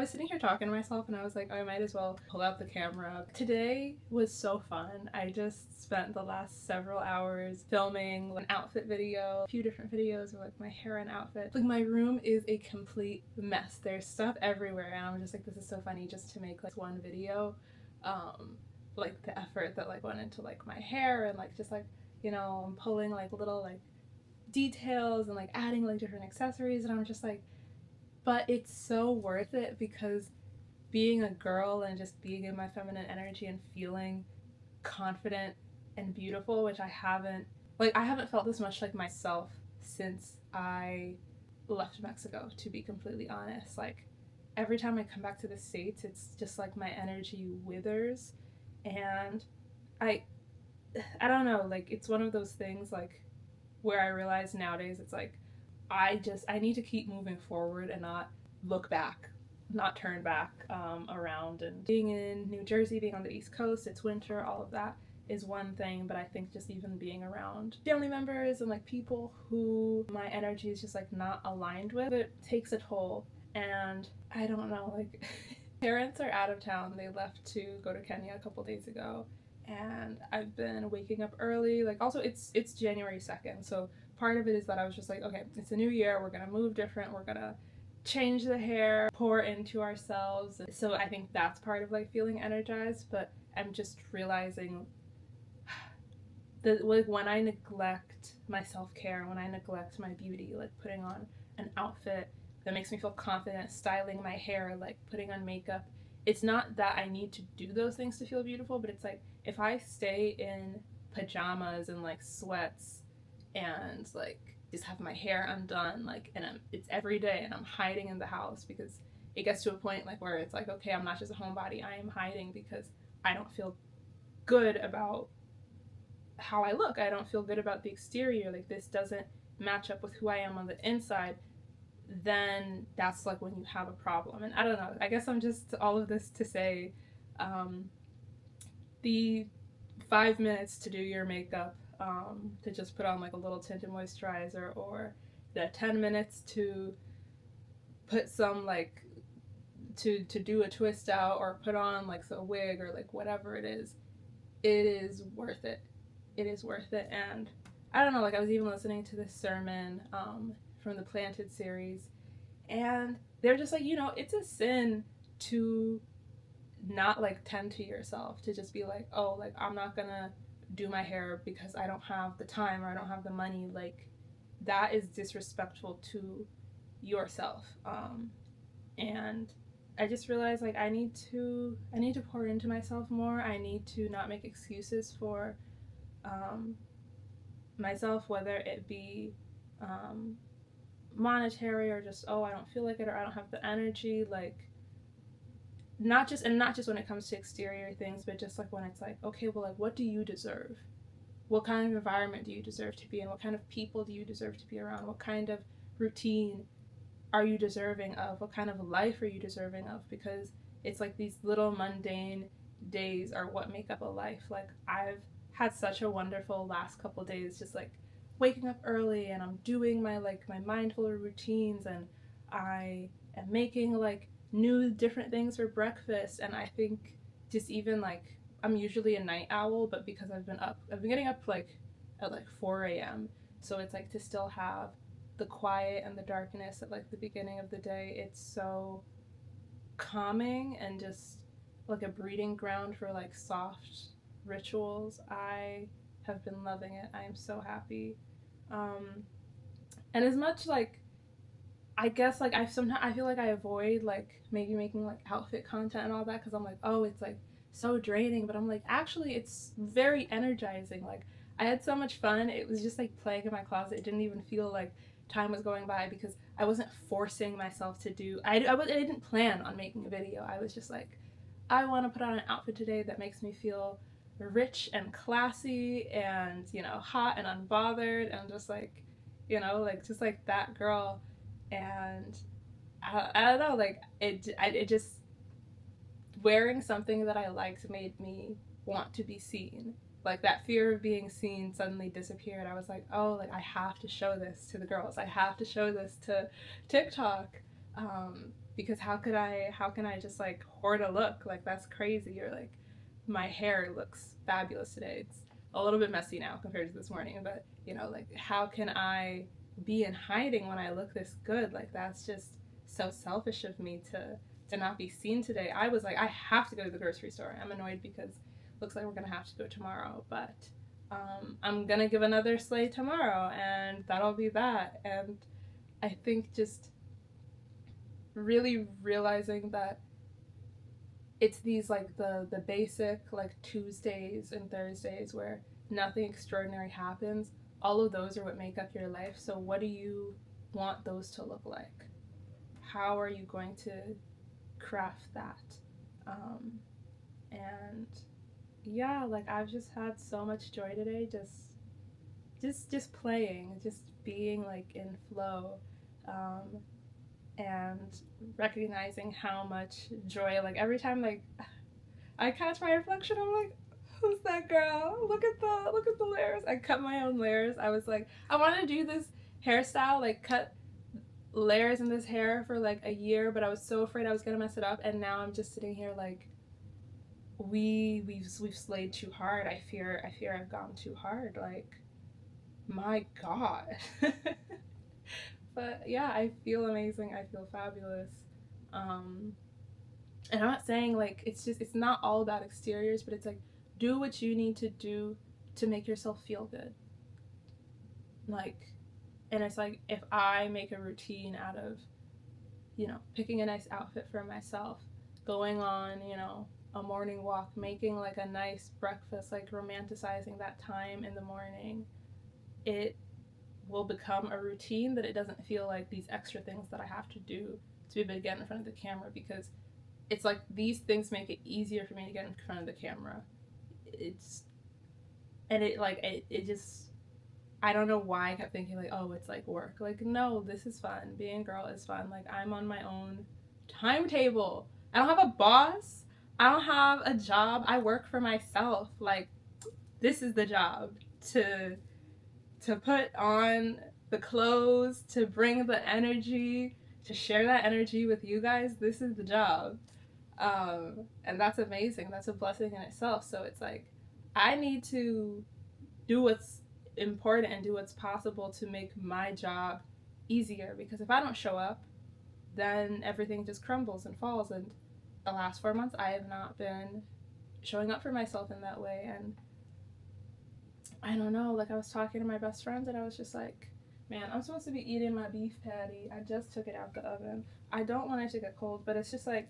I was sitting here talking to myself and I was like, oh, I might as well pull out the camera. Today was so fun. I just spent the last several hours filming an outfit video, a few different videos of like my hair and outfit. Like my room is a complete mess. There's stuff everywhere and I'm just like, this is so funny just to make like one video. Like the effort that like went into like my hair and like just like, I'm pulling like little like details and like adding like different accessories and I'm just like, but it's so worth it because being a girl and just being in my feminine energy and feeling confident and beautiful, which I haven't felt this much like myself since I left Mexico, to be completely honest. Like every time I come back to the States, it's just like my energy withers and I I don't know, like it's one of those things like where I realize nowadays it's like I need to keep moving forward and not look back, not turn back around. And being in New Jersey, being on the East Coast, it's winter, all of that is one thing, but I think just even being around family members and like people who my energy is just like not aligned with, it takes a toll. And I don't know, like parents are out of town. They left to go to Kenya a couple days ago and I've been waking up early. Like also it's January 2nd, so part of it is that I was just like, okay, it's a new year, we're gonna move different, we're gonna change the hair, pour into ourselves. So I think that's part of like feeling energized, but I'm just realizing that like when I neglect my self-care, when I neglect my beauty, like putting on an outfit that makes me feel confident, styling my hair, like putting on makeup, it's not that I need to do those things to feel beautiful, but it's like if I stay in pajamas and like sweats and like just have my hair undone, like, and it's every day and I'm hiding in the house because it gets to a point like where it's like, okay, I'm not just a homebody, I am hiding because I don't feel good about how I look. I don't feel good about the exterior. Like this doesn't match up with who I am on the inside. Then that's like when you have a problem. And I don't know. I guess I'm just all of this to say, the 5 minutes to do your makeup, to just put on like a little tinted moisturizer, or the 10 minutes to put some like to do a twist out or put on like a wig or like whatever it is worth it. It is worth it. And I don't know, like I was even listening to this sermon from the Planted series, and they're just like, it's a sin to not like tend to yourself, to just be like, oh, like I'm not gonna do my hair because I don't have the time or I don't have the money. Like that is disrespectful to yourself. And I just realized like I need to pour into myself more. I need to not make excuses for myself, whether it be monetary or just, oh, I don't feel like it or I don't have the energy. Like not just when it comes to exterior things, but just like when it's like, okay, well, like what do you deserve? What kind of environment do you deserve to be in? What kind of people do you deserve to be around? What kind of routine are you deserving of? What kind of life are you deserving of? Because it's like these little mundane days are what make up a life. Like I've had such a wonderful last couple days, just like waking up early and I'm doing my mindful routines, and I am making like new different things for breakfast. And I think just even like I'm usually a night owl, but because I've been getting up like at like 4 a.m. So it's like to still have the quiet and the darkness at like the beginning of the day, it's so calming and just like a breeding ground for like soft rituals. I have been loving it. I am so happy. And as much like I guess like I feel like I avoid like maybe making like outfit content and all that because I'm like, oh, it's like so draining, but I'm like, actually it's very energizing. Like I had so much fun. It was just like playing in my closet. It didn't even feel like time was going by because I wasn't forcing myself to do. I didn't plan on making a video. I was just like, I want to put on an outfit today that makes me feel rich and classy and hot and unbothered and just like like just like that girl. And I don't know, like it just wearing something that I liked made me want to be seen. Like that fear of being seen suddenly disappeared. I was like, oh, like I have to show this to the girls. I have to show this to TikTok, because how can I just like hoard a look? Like, that's crazy. Or like, my hair looks fabulous today. It's a little bit messy now compared to this morning, but you know, like, how can I be in hiding when I look this good? Like, that's just so selfish of me to not be seen today. I was like, I have to go to the grocery store. I'm annoyed because it looks like we're gonna have to go tomorrow, but I'm gonna give another sleigh tomorrow, and that'll be that. And I think just really realizing that it's these like the basic like Tuesdays and Thursdays where nothing extraordinary happens. All of those are what make up your life. So what do you want those to look like? How are you going to craft that? And yeah, like, I've just had so much joy today, just playing, just being like in flow, and recognizing how much joy, like, every time like I catch my reflection, I'm like, who's that girl? Look at the layers. I cut my own layers. I was like, I want to do this hairstyle, like cut layers in this hair for like a year, but I was so afraid I was gonna mess it up, and now I'm just sitting here like, we've slayed too hard. I fear I've gone too hard. Like, my God. But yeah, I feel amazing. I feel fabulous. And I'm not saying like it's not all about exteriors, but it's like, do what you need to do to make yourself feel good. Like, and it's like, if I make a routine out of, you know, picking a nice outfit for myself, going on, you know, a morning walk, making like a nice breakfast, like romanticizing that time in the morning, it will become a routine that it doesn't feel like these extra things that I have to do to be able to get in front of the camera, because it's like these things make it easier for me to get in front of the camera. It just, I don't know why I kept thinking like, oh, it's like work. Like, no, this is fun. Being a girl is fun. Like, I'm on my own timetable. I don't have a boss. I don't have a job. I work for myself. Like, this is the job, to put on the clothes, to bring the energy, to share that energy with you guys. This is the job. And that's amazing. That's a blessing in itself. So it's like, I need to do what's important and do what's possible to make my job easier, because if I don't show up, then everything just crumbles and falls. And the last 4 months, I have not been showing up for myself in that way. And I don't know, like, I was talking to my best friend and I was just like, man, I'm supposed to be eating my beef patty. I just took it out the oven. I don't want it to get cold, but it's just like,